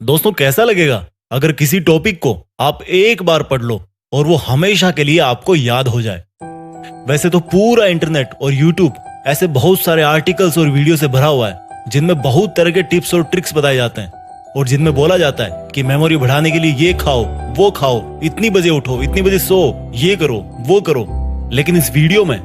दोस्तों कैसा लगेगा अगर किसी टॉपिक को आप एक बार पढ़ लो और वो हमेशा के लिए आपको याद हो जाए। वैसे तो पूरा इंटरनेट और यूट्यूब ऐसे बहुत सारे आर्टिकल्स और वीडियो से भरा हुआ है जिनमें बहुत तरह के टिप्स और ट्रिक्स बताए जाते हैं और जिनमें बोला जाता है कि मेमोरी बढ़ाने के लिए ये खाओ, वो खाओ, इतनी बजे उठो, इतनी बजे सो, ये करो, वो करो। लेकिन इस वीडियो में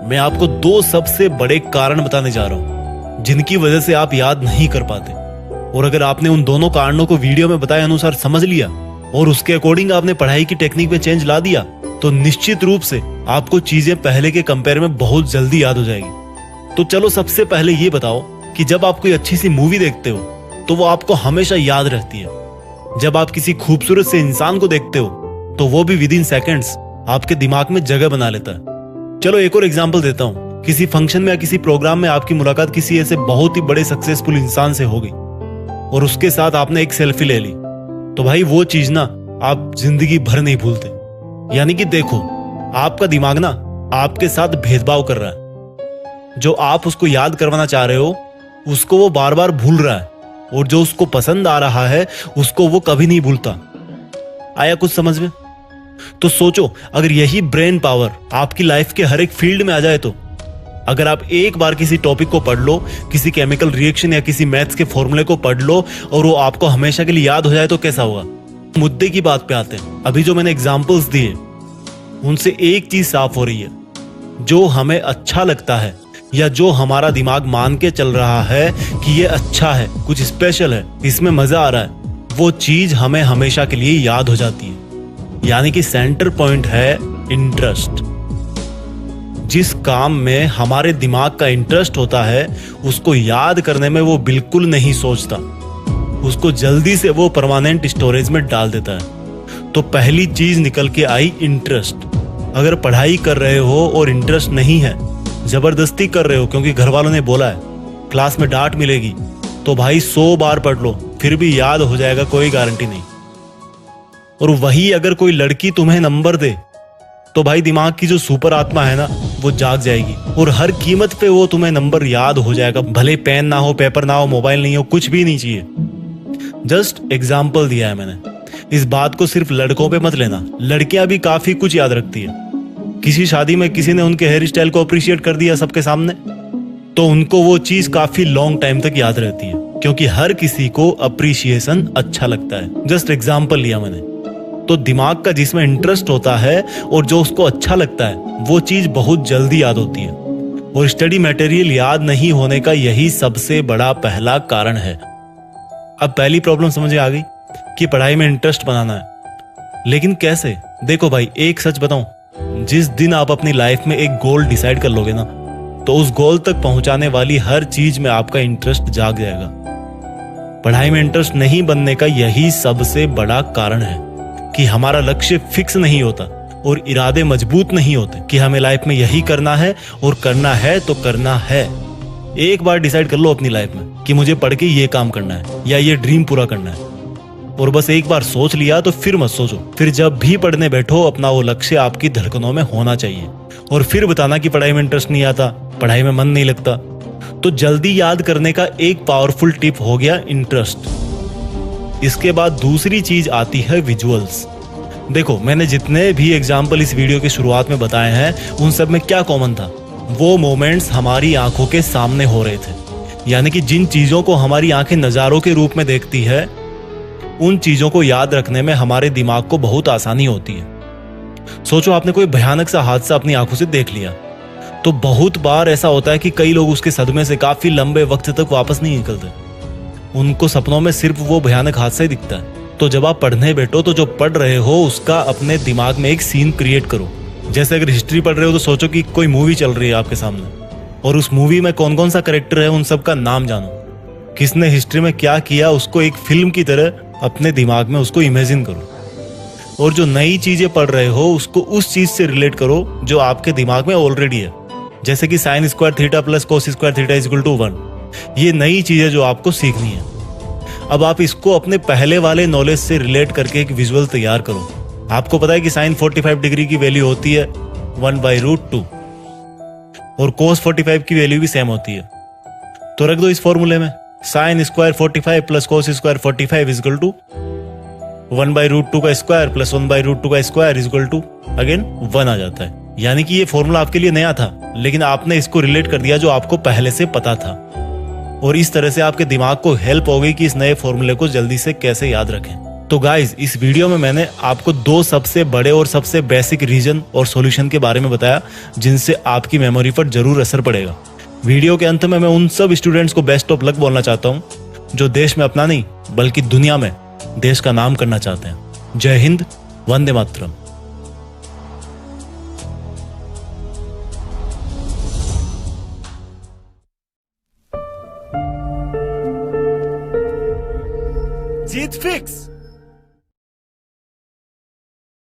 मैं आपको दो सबसे बड़े कारण बताने जा रहा हूं जिनकी वजह से आप याद नहीं कर पाते। और अगर आपने उन दोनों कारणों को वीडियो में बताए अनुसार समझ लिया और उसके अकॉर्डिंग आपने पढ़ाई की टेक्निक में चेंज ला दिया तो निश्चित रूप से आपको चीजें पहले के कंपेयर में बहुत जल्दी याद हो जाएगी। तो चलो सबसे पहले ये बताओ कि जब आप कोई अच्छी सी मूवी देखते हो तो वो आपको हमेशा याद रहती है। जब आप किसी खूबसूरत से इंसान को देखते हो तो वो भी विद इन सेकेंड्स आपके दिमाग में जगह बना लेता है। चलो एक और एग्जांपल देता हूँ। किसी फंक्शन में या किसी प्रोग्राम में आपकी मुलाकात किसी ऐसे बहुत ही बड़े सक्सेसफुल इंसान से हो गई और उसके साथ आपने एक सेल्फी ले ली, तो भाई वो चीज ना आप जिंदगी भर नहीं भूलते। यानी कि देखो, आपका दिमाग ना आपके साथ भेदभाव कर रहा है। जो आप उसको याद करवाना चाह रहे हो उसको वो बार बार भूल रहा है और जो उसको पसंद आ रहा है उसको वो कभी नहीं भूलता। आया कुछ समझ में? तो सोचो, अगर यही ब्रेन पावर आपकी लाइफ के हर एक फील्ड में आ जाए तो अगर आप एक बार किसी टॉपिक को पढ़ लो, किसी केमिकल रिएक्शन या किसी मैथ्स के फॉर्मूले को पढ़ लो और वो आपको हमेशा के लिए याद हो जाए तो कैसा होगा? मुद्दे की बात पे आते हैं। अभी जो मैंने एग्जांपल्स दिए उनसे एक चीज साफ हो रही है, जो हमें अच्छा लगता है या जो हमारा दिमाग मान के चल रहा है कि ये अच्छा है, कुछ स्पेशल है, इसमें मजा आ रहा है, वो चीज हमें हमेशा के लिए याद हो जाती है। यानी कि सेंटर पॉइंट है इंटरेस्ट। जिस काम में हमारे दिमाग का इंटरेस्ट होता है उसको याद करने में वो बिल्कुल नहीं सोचता, उसको जल्दी से वो परमानेंट स्टोरेज में डाल देता है। तो पहली चीज निकल के आई इंटरेस्ट। अगर पढ़ाई कर रहे हो और इंटरेस्ट नहीं है, जबरदस्ती कर रहे हो क्योंकि घर वालों ने बोला है, क्लास में डांट मिलेगी, तो भाई 100 बार पढ़ लो फिर भी याद हो जाएगा, कोई गारंटी नहीं। और वही अगर कोई लड़की तुम्हें नंबर दे तो भाई दिमाग की जो सुपर आत्मा है ना वो जाग जाएगी और हर कीमत पे वो तुम्हें नंबर याद हो जाएगा, भले पेन ना हो, पेपर ना हो, मोबाइल नहीं हो, कुछ भी नहीं चाहिए। जस्ट एग्जाम्पल दिया है मैंने। इस बात को सिर्फ लड़कों पे मत लेना, लड़कियां भी काफी कुछ याद रखती है। किसी शादी में किसी ने उनके हेयर स्टाइल को अप्रिशिएट कर दिया सबके सामने तो उनको वो चीज काफी लॉन्ग टाइम तक याद रहती है, क्योंकि हर किसी को अप्रिशिएशन अच्छा लगता है। जस्ट एग्जाम्पल लिया मैंने। तो दिमाग का जिसमें इंटरेस्ट होता है और जो उसको अच्छा लगता है वो चीज बहुत जल्दी याद होती है। और स्टडी मटेरियल याद नहीं होने का यही सबसे बड़ा पहला कारण है। अब पहली प्रॉब्लम समझ आ गई कि पढ़ाई में इंटरेस्ट बनाना है, लेकिन कैसे? देखो भाई, एक सच बताऊं, जिस दिन आप अपनी लाइफ में एक गोल डिसाइड कर लोगे ना तो उस गोल तक पहुंचाने वाली हर चीज में आपका इंटरेस्ट जाग जाएगा। पढ़ाई में इंटरेस्ट नहीं बनने का यही सबसे बड़ा कारण है कि हमारा लक्ष्य फिक्स नहीं होता और इरादे मजबूत नहीं होते कि हमें लाइफ में यही करना है और करना है तो करना है। एक बार डिसाइड कर लो अपनी लाइफ में कि मुझे पढ़ के ये काम करना है या ये ड्रीम पूरा करना है, और बस एक बार सोच लिया तो फिर मत सोचो। फिर जब भी पढ़ने बैठो अपना वो लक्ष्य आपकी धड़कनों में होना चाहिए। और फिर बताना कि पढ़ाई में इंटरेस्ट नहीं आता, पढ़ाई में मन नहीं लगता। तो जल्दी याद करने का एक पावरफुल टिप हो गया इंटरेस्ट। इसके बाद दूसरी चीज आती है विजुअल्स। देखो, मैंने जितने भी एग्जाम्पल इस वीडियो की शुरुआत में बताए हैं उन सब में क्या कॉमन था? वो मोमेंट्स हमारी आंखों के सामने हो रहे थे। यानी कि जिन चीजों को हमारी आंखें नजारों के रूप में देखती है उन चीजों को याद रखने में हमारे दिमाग को बहुत आसानी होती है। सोचो, आपने कोई भयानक सा हादसा अपनी आंखों से देख लिया तो बहुत बार ऐसा होता है कि कई लोग उसके सदमे से काफी लंबे वक्त तक वापस नहीं निकलते। उनको सपनों में सिर्फ वो भयानक हादसा ही दिखता है। तो जब आप पढ़ने बैठो तो जो पढ़ रहे हो उसका अपने दिमाग में एक सीन क्रिएट करो। जैसे अगर हिस्ट्री पढ़ रहे हो तो सोचो कि कोई मूवी चल रही है आपके सामने और उस मूवी में कौन कौन सा कैरेक्टर है उन सब का नाम जानो, किसने हिस्ट्री में क्या किया उसको एक फिल्म की तरह अपने दिमाग में उसको इमेजिन करो। और जो नई चीजें पढ़ रहे हो उसको उस चीज से रिलेट करो जो आपके दिमाग में ऑलरेडी है। जैसे कि sin square theta plus cos square theta is equal to 1। ये नई चीजें जो आपको सीखनी है। अब आप इसको अपने पहले वाले नॉलेज से रिलेट करके एक विजुअल तैयार करो। आपको पता है कि sin 45 डिग्री की वैल्यू होती है 1/√2 और cos 45 की वैल्यू भी सेम होती है। तो रख दो इस फॉर्मूले में sine square 45 plus cos square 45 is equal to 1/√2 का स्क्वायर प्लस 1/√2 का स्क्वायर इजकल टू अगेन 1 आ जाता है। यानी कि ये फॉर्मूला आपके लिए नया था, लेकिन आपने इसको रिलेट कर दिया जो आपको पहले से पता था, और इस तरह से आपके दिमाग को हेल्प हो गई कि इस नए फॉर्मूले को जल्दी से कैसे याद रखें। तो गाइज, इस वीडियो में मैंने आपको 2 सबसे बड़े और सबसे बेसिक रीजन और सॉल्यूशन के बारे में बताया जिनसे आपकी मेमोरी पर जरूर असर पड़ेगा। वीडियो के अंत में मैं उन सब स्टूडेंट्स को बेस्ट ऑफ लक बोलना चाहता हूं जो देश में अपना नहीं बल्कि दुनिया में देश का नाम करना चाहते हैं। जय हिंद, वंदे मातरम। जीत फिक्स।